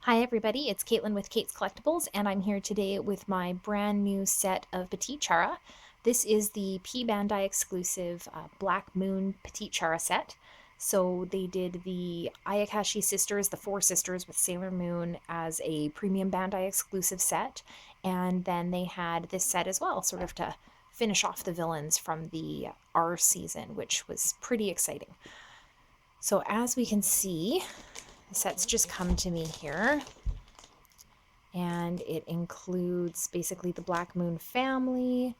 Hi everybody, it's Caitlin with Kait's Collectibles, and I'm here today with my brand new set of Petit Chara. This is the P Bandai exclusive Black Moon Petit Chara set. So they did the Ayakashi sisters, the four sisters with Sailor Moon, as a premium Bandai exclusive set, and then they had this set as well, sort of to finish off the villains from the R season, which was pretty exciting. So as we can see, the set's just come to me here, and it includes basically the Black Moon family,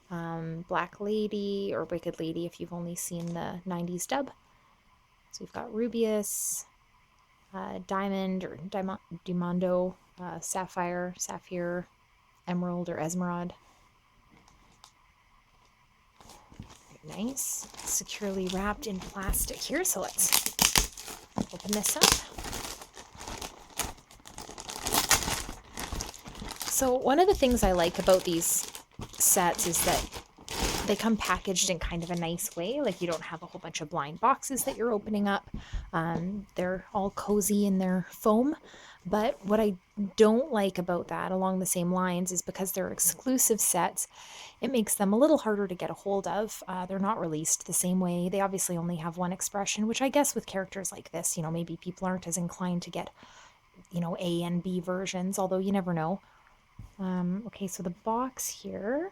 Black Lady, or Wicked Lady if you've only seen the 90s dub. So we've got Rubeus, Diamond or Diamondo, Sapphire, Emerald or Esmeraude. Very nice. Securely wrapped in plastic here, so let's open this up. So one of the things I like about these sets is that they come packaged in kind of a nice way. Like, you don't have a whole bunch of blind boxes that you're opening up. They're all cozy in their foam. But what I don't like about that, along the same lines, is because they're exclusive sets, it makes them a little harder to get a hold of. They're not released the same way. They obviously only have one expression, which I guess with characters like this, maybe people aren't as inclined to get, A and B versions, although you never know. Okay, so the box here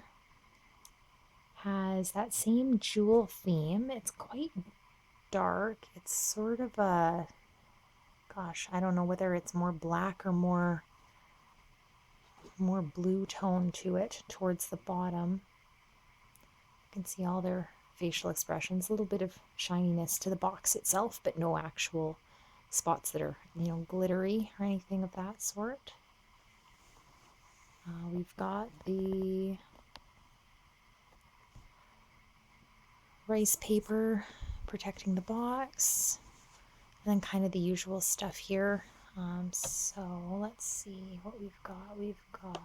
has that same jewel theme. It's quite dark. It's sort of a, gosh, I don't know whether it's more black or more blue tone to it towards the bottom. You can see all their facial expressions, a little bit of shininess to the box itself, but no actual spots that are, glittery or anything of that sort. We've got the rice paper protecting the box, and then kind of the usual stuff here. So let's see what we've got. We've got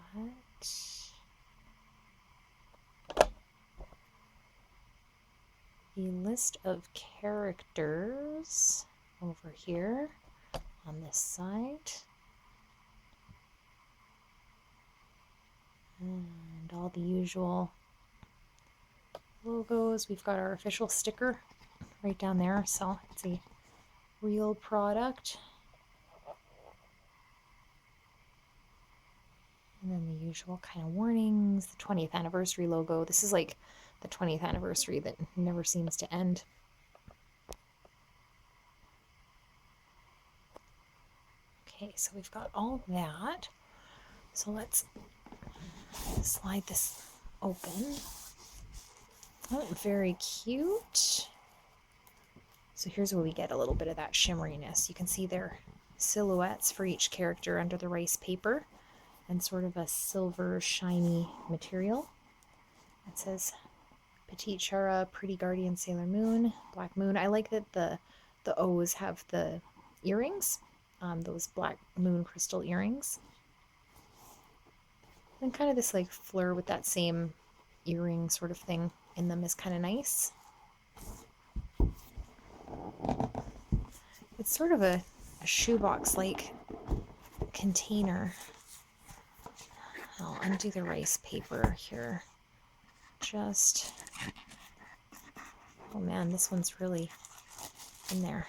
the list of characters over here on this side. And all the usual logos. We've got our official sticker right down there, so it's a real product. And then the usual kind of warnings, the 20th anniversary logo. This is like the 20th anniversary that never seems to end. Okay, so we've got all that. So let's slide this open. Oh, very cute. So here's where we get a little bit of that shimmeriness. You can see their silhouettes for each character under the rice paper, and sort of a silver shiny material. It says Petit Chara, Pretty Guardian Sailor Moon, Black Moon. I like that the O's have the earrings, those Black Moon crystal earrings. And kind of this like fleur with that same earring sort of thing in them is kind of nice. It's sort of a shoebox like container. I'll undo the rice paper here. Oh man, this one's really in there.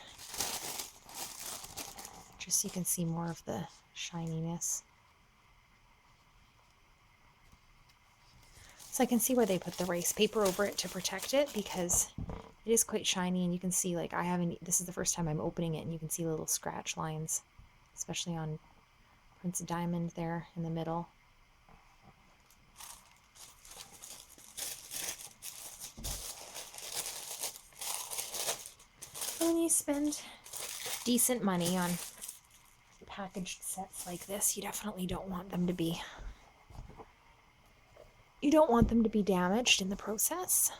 Just so you can see more of the shininess. So I can see why they put the rice paper over it to protect it, because it is quite shiny, and you can see, like, this is the first time I'm opening it, and you can see little scratch lines, especially on Prince Diamond there in the middle. When you spend decent money on packaged sets like this, you definitely don't want them to be damaged in the process.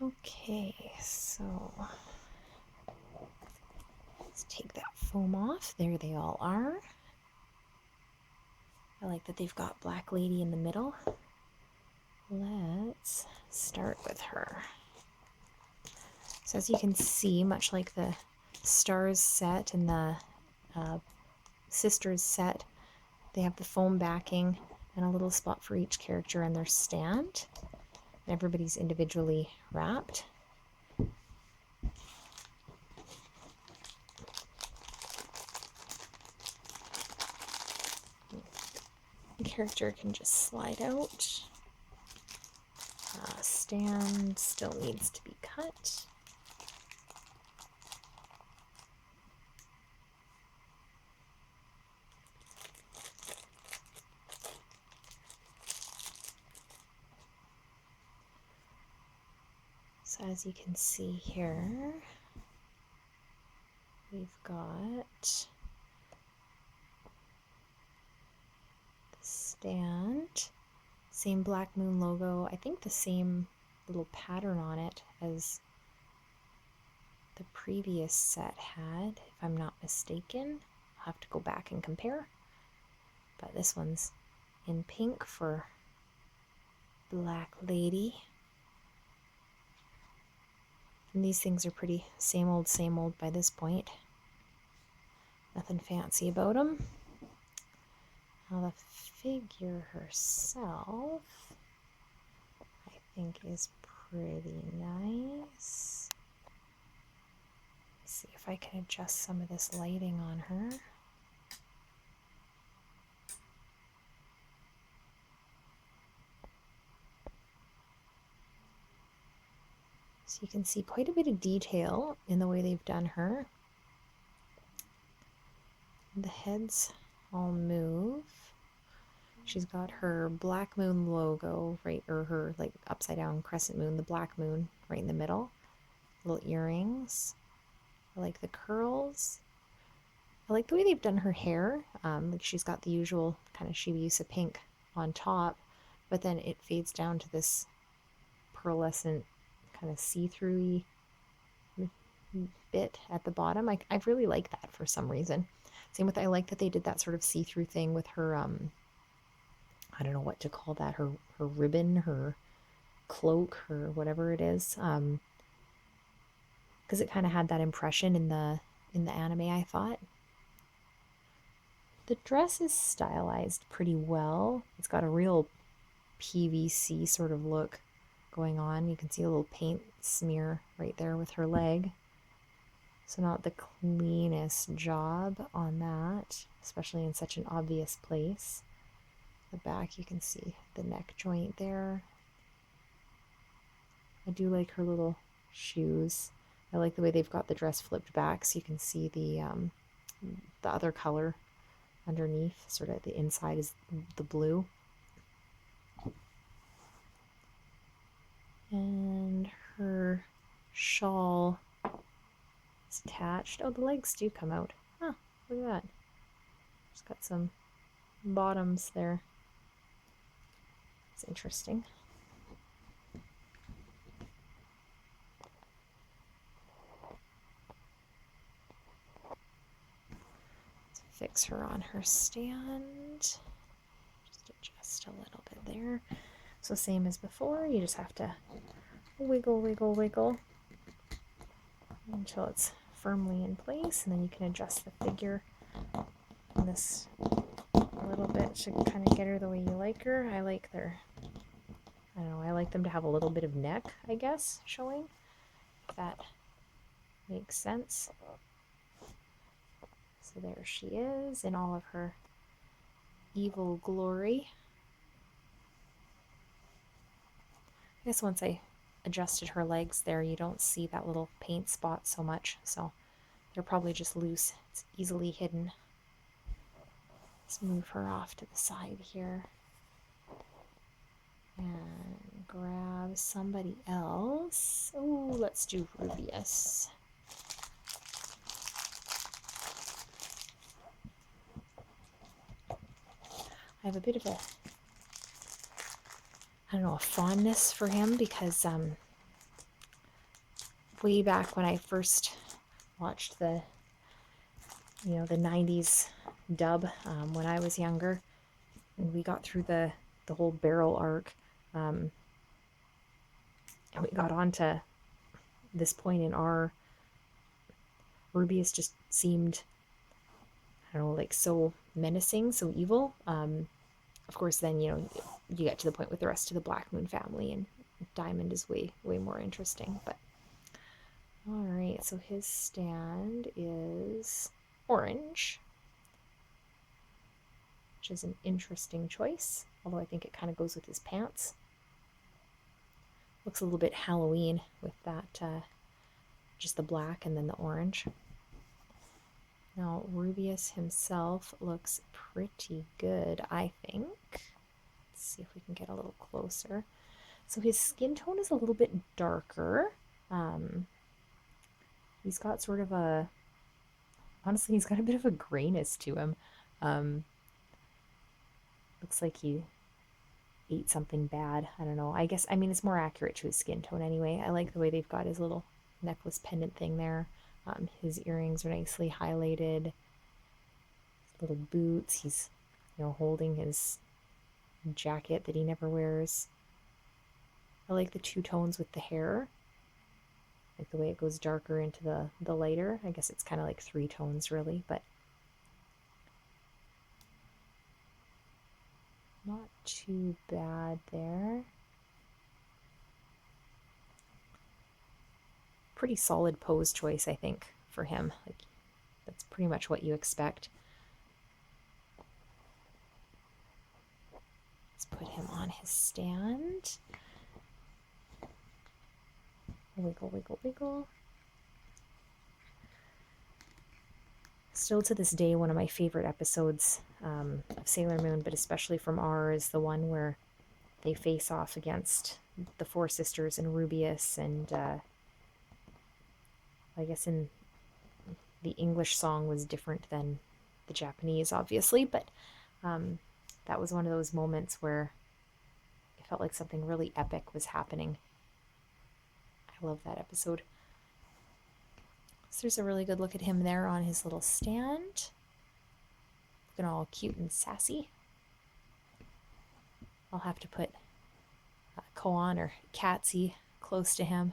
Okay, so let's take that foam off. There they all are. I like that they've got Black Lady in the middle. Let's start with her. So as you can see, much like the Stars set and the Sisters set, they have the foam backing and a little spot for each character in their stand. Everybody's individually wrapped. The character can just slide out. Stand still needs to be cut. So as you can see here, we've got the stand, same Black Moon logo, I think the same little pattern on it as the previous set had, if I'm not mistaken. I'll have to go back and compare. But this one's in pink for Black Lady. And these things are pretty same old by this point. Nothing fancy about them. Now the figure herself, I think, is pretty nice. Let's see if I can adjust some of this lighting on her. So you can see quite a bit of detail in the way they've done her. The heads all move. She's got her Black Moon logo, right, or her like upside down crescent moon, the Black Moon right in the middle. Little earrings. I like the curls. I like the way they've done her hair. Like she's got the usual kind of Shibuya pink on top, but then it fades down to this pearlescent kind of see-through-y bit at the bottom. I really like that for some reason. Same with, I like that they did that sort of see-through thing with her, I don't know what to call that, her ribbon, her cloak, her whatever it is, because it kind of had that impression in the anime, I thought. The dress is stylized pretty well. It's got a real PVC sort of look going on. You can see a little paint smear right there with her leg. So not the cleanest job on that, especially in such an obvious place. The back, you can see the neck joint there. I do like her little shoes. I like the way they've got the dress flipped back so you can see the other color underneath. Sort of the inside is the blue. And her shawl is attached. Oh, the legs do come out. Huh, look at that. It's got some bottoms there. It's interesting. Let's fix her on her stand. Just adjust a little bit there. So same as before, you just have to wiggle, wiggle, wiggle until it's firmly in place, and then you can adjust the figure in this a little bit to kind of get her the way you like her. I like their, I don't know, I like them to have a little bit of neck, I guess, showing, if that makes sense. So there she is in all of her evil glory. I guess once I adjusted her legs there, you don't see that little paint spot so much, so they're probably just loose. It's easily hidden. Let's move her off to the side here and grab somebody else. Oh, let's do Rubeus. I have a bit of a, I don't know, a fondness for him because way back when I first watched the, you know, the 90s dub when I was younger, and we got through the whole barrel arc, and we got on to this point in our Rubeus just seemed, I don't know, like so menacing, so evil. Of course, then, you get to the point with the rest of the Black Moon family, and Diamond is way more interesting. But all right, so his stand is orange, which is an interesting choice, although I think it kind of goes with his pants. Looks a little bit Halloween with that, just the black and then the orange. Now, Rubeus himself looks pretty good, I think. Let's see if we can get a little closer. So his skin tone is a little bit darker. He's got sort of honestly, he's got a bit of a grayness to him. Looks like he ate something bad. I don't know. I mean, it's more accurate to his skin tone anyway. I like the way they've got his little necklace pendant thing there. His earrings are nicely highlighted. His little boots. He's, holding his jacket that he never wears. I like the two tones with the hair. Like the way it goes darker into the lighter. I guess it's kind of like 3 tones really, but not too bad there. Pretty solid pose choice, I think, for him. Like, that's pretty much what you expect. Let's put him on his stand. Wiggle, wiggle, wiggle. Still to this day, one of my favorite episodes of Sailor Moon, but especially from R, is the one where they face off against the 4 sisters and Rubeus, and I guess in the English song was different than the Japanese, obviously, but that was one of those moments where it felt like something really epic was happening. I love that episode. So there's a really good look at him there on his little stand. Looking all cute and sassy. I'll have to put Koan or Katsy close to him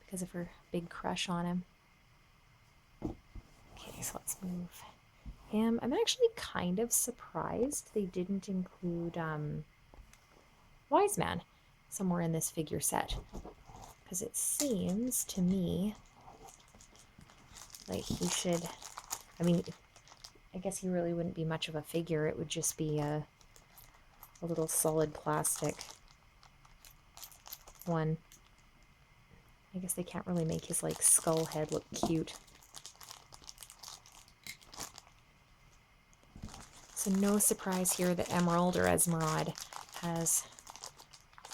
because of her big crush on him. Okay, so let's move him. I'm actually kind of surprised they didn't include Wise Man somewhere in this figure set, because it seems to me like he should, I mean, I guess he really wouldn't be much of a figure. It would just be a little solid plastic one. I guess they can't really make his like skull head look cute. So no surprise here that Emerald or Esmeraude has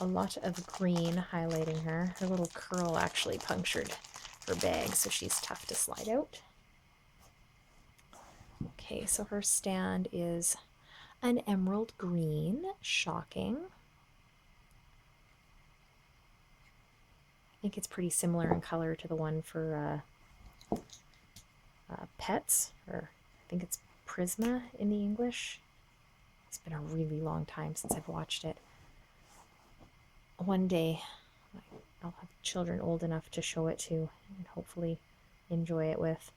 a lot of green highlighting her. Her little curl actually punctured her bag, so she's tough to slide out. Okay, so her stand is an emerald green. Shocking. I think it's pretty similar in color to the one for Pets, or I think it's Prisma in the English. It's been a really long time since I've watched it. One day I'll have children old enough to show it to and hopefully enjoy it with.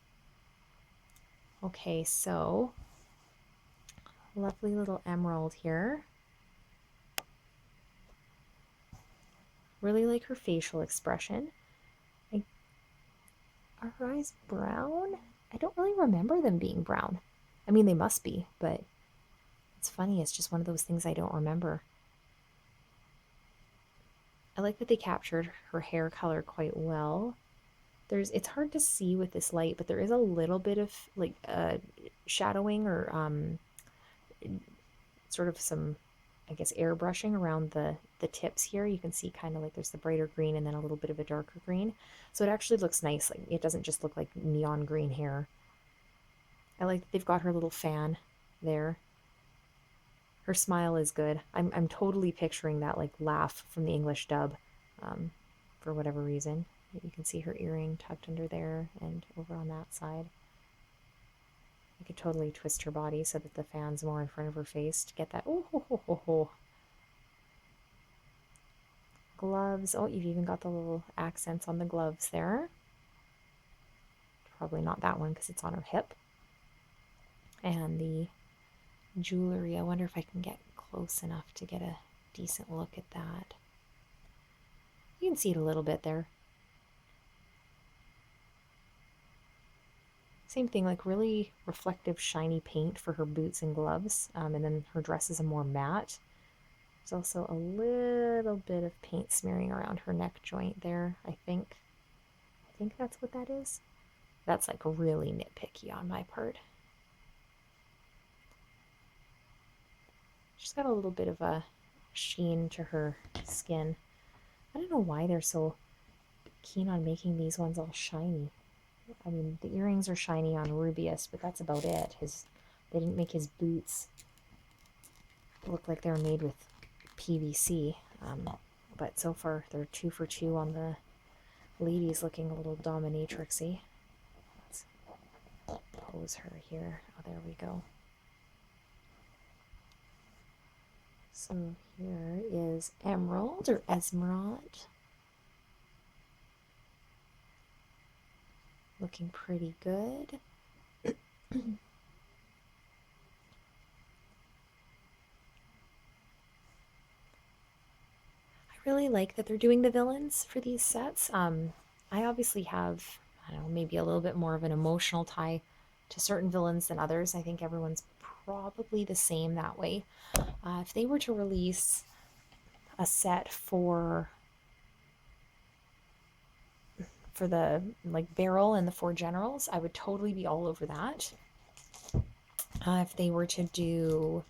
Okay, so lovely little Emerald here. Really like her facial expression. Are her eyes brown? I don't really remember them being brown. I mean, they must be, but it's funny. It's just one of those things I don't remember. I like that they captured her hair color quite well. It's hard to see with this light, but there is a little bit of like shadowing or sort of some, I guess, airbrushing around the tips here. You can see kind of like there's the brighter green and then a little bit of a darker green. So it actually looks nice. Like it doesn't just look like neon green hair. I like that they've got her little fan there. Her smile is good. I'm totally picturing that like laugh from the English dub for whatever reason. You can see her earring tucked under there and over on that side. I could totally twist her body so that the fan's more in front of her face to get that oh ho ho ho ho. gloves. Oh, you've even got the little accents on the gloves there. Probably not that one because it's on her hip. And the jewelry, I wonder if I can get close enough to get a decent look at that. You can see it a little bit there. Same thing, like really reflective, shiny paint for her boots and gloves. And then her dress is a more matte. There's also a little bit of paint smearing around her neck joint there, I think. I think that's what that is. That's like really nitpicky on my part. She's got a little bit of a sheen to her skin. I don't know why they're so keen on making these ones all shiny. I mean, the earrings are shiny on Rubeus, but that's about it. They didn't make his boots look like they were made with PVC. But so far, they're 2 for 2 on the ladies, looking a little dominatrixy. Let's pose her here. Oh, there we go. So here is Emerald or Esmeraude. Looking pretty good. I really like that they're doing the villains for these sets. I obviously have, I don't know, maybe a little bit more of an emotional tie to certain villains than others. I think everyone's probably the same that way. If they were to release a set for the like barrel and the 4 generals, I would totally be all over that. If they were to do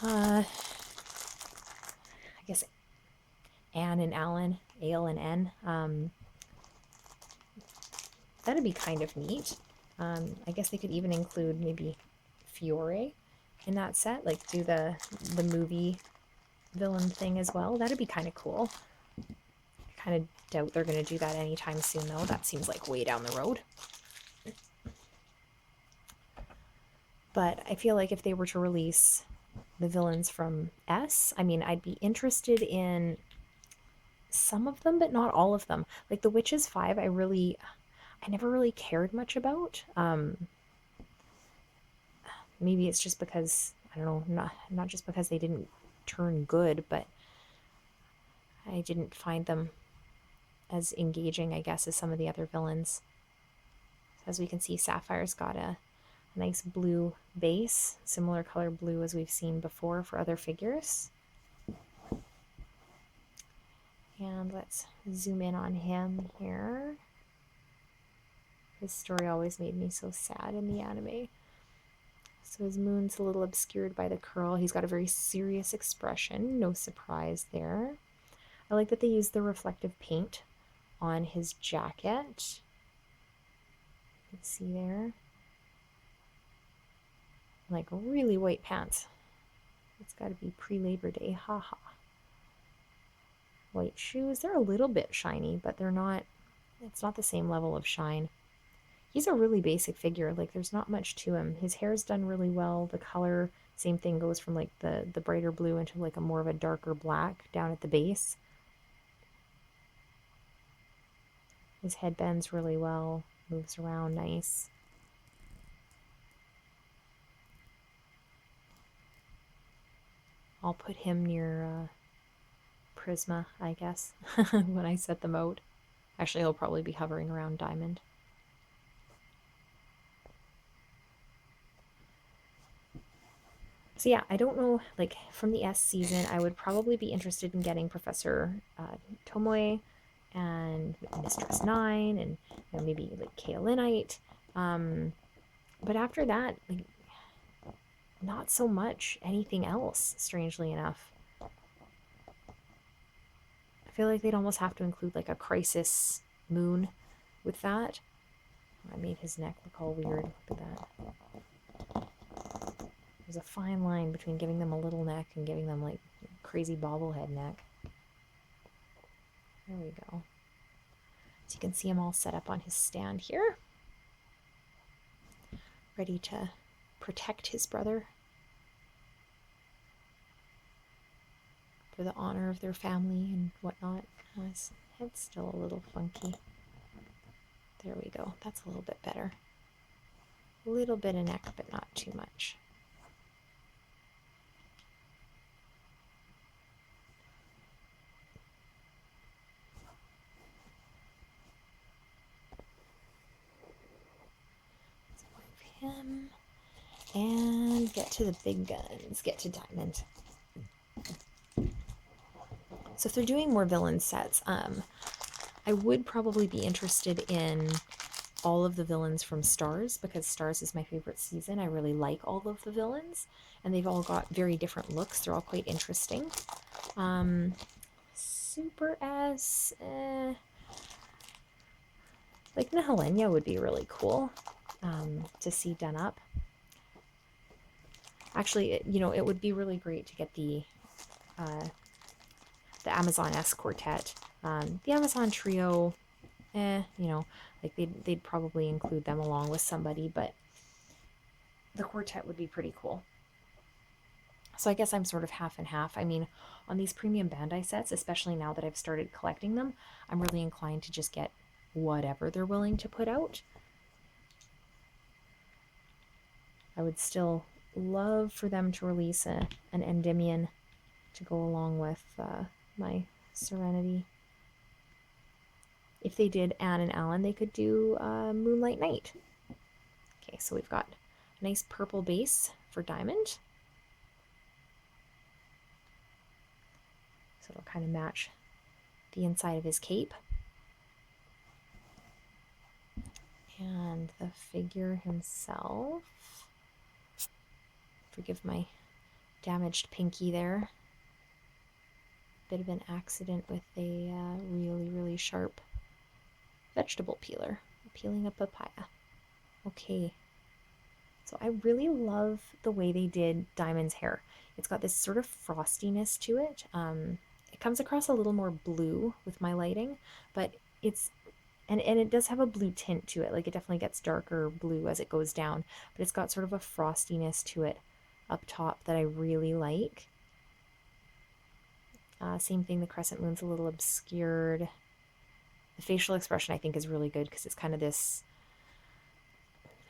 I guess Anne and Alan, Ale and N, that'd be kind of neat. I guess they could even include maybe Fiore in that set, like do the movie villain thing as well. That'd be kind of cool. I kind of doubt they're going to do that anytime soon, though. That seems like way down the road. But I feel like if they were to release the villains from S, I mean, I'd be interested in some of them, but not all of them. Like the Witches 5, I never really cared much about. Maybe it's just because, I don't know, not just because they didn't turn good, but I didn't find them as engaging, I guess, as some of the other villains. As we can see, Sapphire's got a nice blue base, similar color blue as we've seen before for other figures. And let's zoom in on him here. His story always made me so sad in the anime. So his moon's a little obscured by the curl. He's got a very serious expression, no surprise there. I like that they use the reflective paint on his jacket. You can see there. Like really white pants. It's got to be pre-Labor Day, haha. White shoes, they're a little bit shiny, but they're not, it's not the same level of shine. He's a really basic figure, like there's not much to him. His hair's done really well. The color, same thing, goes from like the brighter blue into like a more of a darker black down at the base. His head bends really well, moves around nice. I'll put him near Prisma, I guess, when I set them out. Actually, he'll probably be hovering around Diamond. So yeah, I don't know, like from the S season, I would probably be interested in getting Professor Tomoe and Mistress 9 and maybe like Kaolinite. But after that, like, not so much anything else, strangely enough. I feel like they'd almost have to include like a Crisis Moon with that. I made his neck look all weird. Look at that. There's a fine line between giving them a little neck and giving them like crazy bobblehead neck. There we go. So you can see him all set up on his stand here. Ready to protect his brother. for the honor of their family and whatnot. His head's still a little funky. There we go. That's a little bit better. A little bit of neck, but not too much. Let's move him and get to the big guns. Get to Diamond. So if they're doing more villain sets, I would probably be interested in all of the villains from Stars, because Stars is my favorite season. I really like all of the villains, and they've all got very different looks. They're all quite interesting. Super S, like Nehelenia would be really cool to see done up. Actually, you know, it would be really great to get the Amazon S quartet. The Amazon trio, you know, like they'd probably include them along with somebody, but the quartet would be pretty cool. So I guess I'm sort of half and half. I mean, on these premium Bandai sets, especially now that I've started collecting them, I'm really inclined to just get whatever they're willing to put out. I would still love for them to release an Endymion to go along with my Serenity. If they did Anne and Alan, they could do Moonlight Knight. Okay, so we've got a nice purple base for Diamond. So it'll kind of match the inside of his cape. And the figure himself, forgive my damaged pinky there. Bit of an accident with a really sharp vegetable peeler, peeling a papaya. Okay, so I really love the way they did Diamond's hair. It's got this sort of frostiness to it. It comes across a little more blue with my lighting, but it's and it does have a blue tint to it. Like, it definitely gets darker blue as it goes down, but it's got sort of a frostiness to it up top that I really like. Same thing, the crescent moon's a little obscured. The facial expression I think is really good because it's kind of this,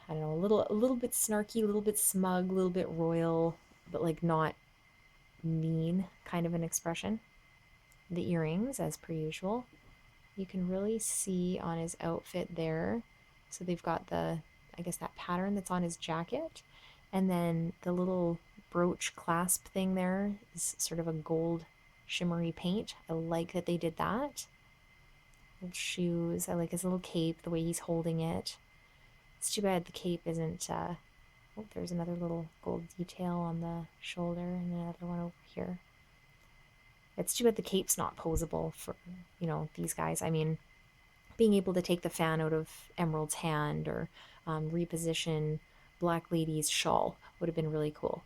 I don't know, a little bit snarky, a little bit smug, a little bit royal, but like not mean kind of an expression. The earrings, as per usual, you can really see on his outfit there. So they've got the, I guess, that pattern that's on his jacket, and then the little brooch clasp thing there is sort of a gold shimmery paint. I like that they did that. Little shoes. I like his little cape, the way he's holding it. It's too bad the cape isn't, oh, there's another little gold detail on the shoulder and another one over here. It's too bad the cape's not posable for, you know, these guys. I mean, being able to take the fan out of Emerald's hand or reposition Black Lady's shawl would have been really cool.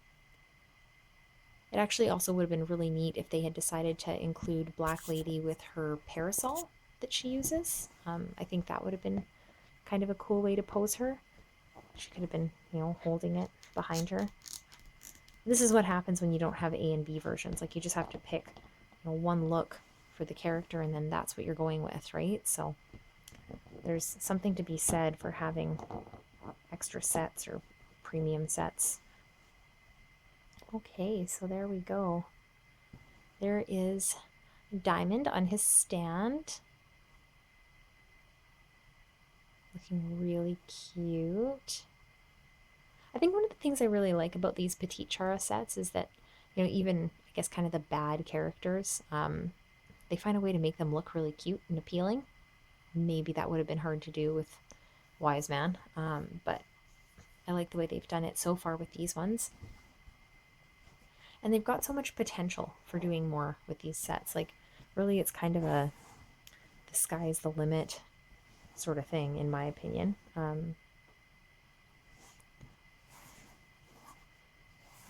It actually also would have been really neat if they had decided to include Black Lady with her parasol that she uses. I think that would have been kind of a cool way to pose her. She could have been, you know, holding it behind her. This is what happens when you don't have A and B versions. Like, you just have to pick, you know, one look for the character, and then that's what you're going with, right? So there's something to be said for having extra sets or premium sets. Okay, so there we go. There is Diamond on his stand. Looking really cute. I think one of the things I really like about these Petit Chara sets is that, you know, even, I guess, kind of the bad characters, they find a way to make them look really cute and appealing. Maybe that would have been hard to do with Wise Man, but I like the way they've done it so far with these ones. And they've got so much potential for doing more with these sets. Like, really, it's kind of a the sky's the limit sort of thing, in my opinion.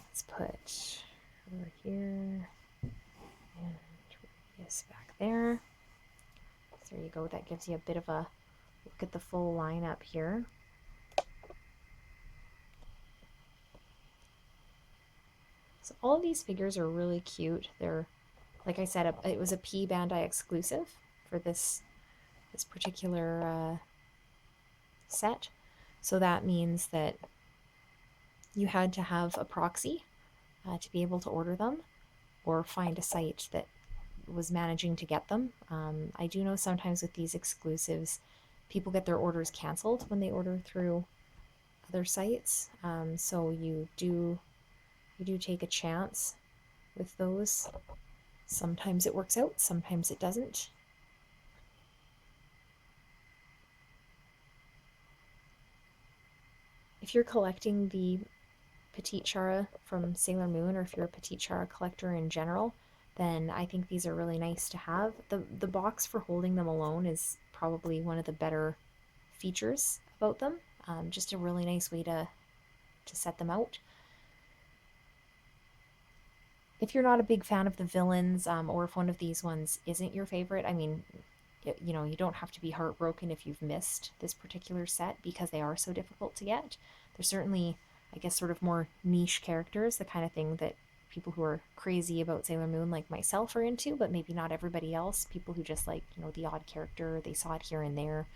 Let's put over here and Rubeus back there. So there you go. That gives you a bit of a look at the full lineup here. So all of these figures are really cute. They're Like I said, it was a P Bandai exclusive for this particular set. So that means that you had to have a proxy to be able to order them, or find a site that was managing to get them. I do know sometimes with these exclusives, people get their orders canceled when they order through other sites. So you do take a chance with those. Sometimes it works out, sometimes it doesn't. If you're collecting the Petit Chara from Sailor Moon, or if you're a Petit Chara collector in general, then I think these are really nice to have. The box for holding them alone is probably one of the better features about them. Just a really nice way to set them out. If you're not a big fan of the villains, or if one of these ones isn't your favorite, I mean, you know, you don't have to be heartbroken if you've missed this particular set, because they are so difficult to get. They're certainly, I guess, sort of more niche characters, the kind of thing that people who are crazy about Sailor Moon like myself are into, but maybe not everybody else. People who just like, you know, the odd character, they saw it here and there,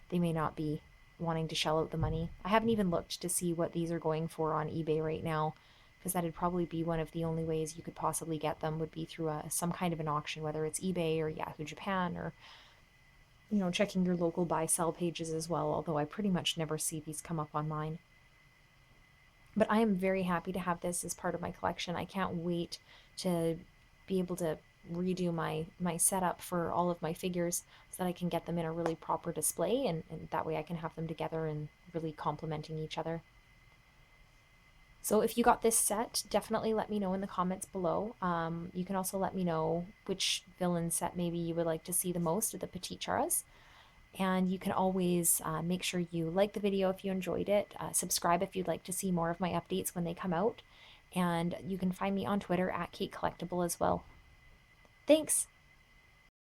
they may not be wanting to shell out the money. I haven't even looked to see what these are going for on eBay right now, because that'd probably be one of the only ways you could possibly get them, would be through some kind of an auction, whether it's eBay or Yahoo Japan, or, you know, checking your local buy sell pages as well, although I pretty much never see these come up on mine. But I am very happy to have this as part of my collection. I can't wait to be able to redo my setup for all of my figures, so that I can get them in a really proper display, and that way I can have them together and really complementing each other. So if you got this set, definitely let me know in the comments below. You can also let me know which villain set maybe you would like to see the most of the Petit Charas. And you can always make sure you like the video if you enjoyed it, subscribe if you'd like to see more of my updates when they come out, and you can find me on Twitter at Kait Collectible as well. Thanks!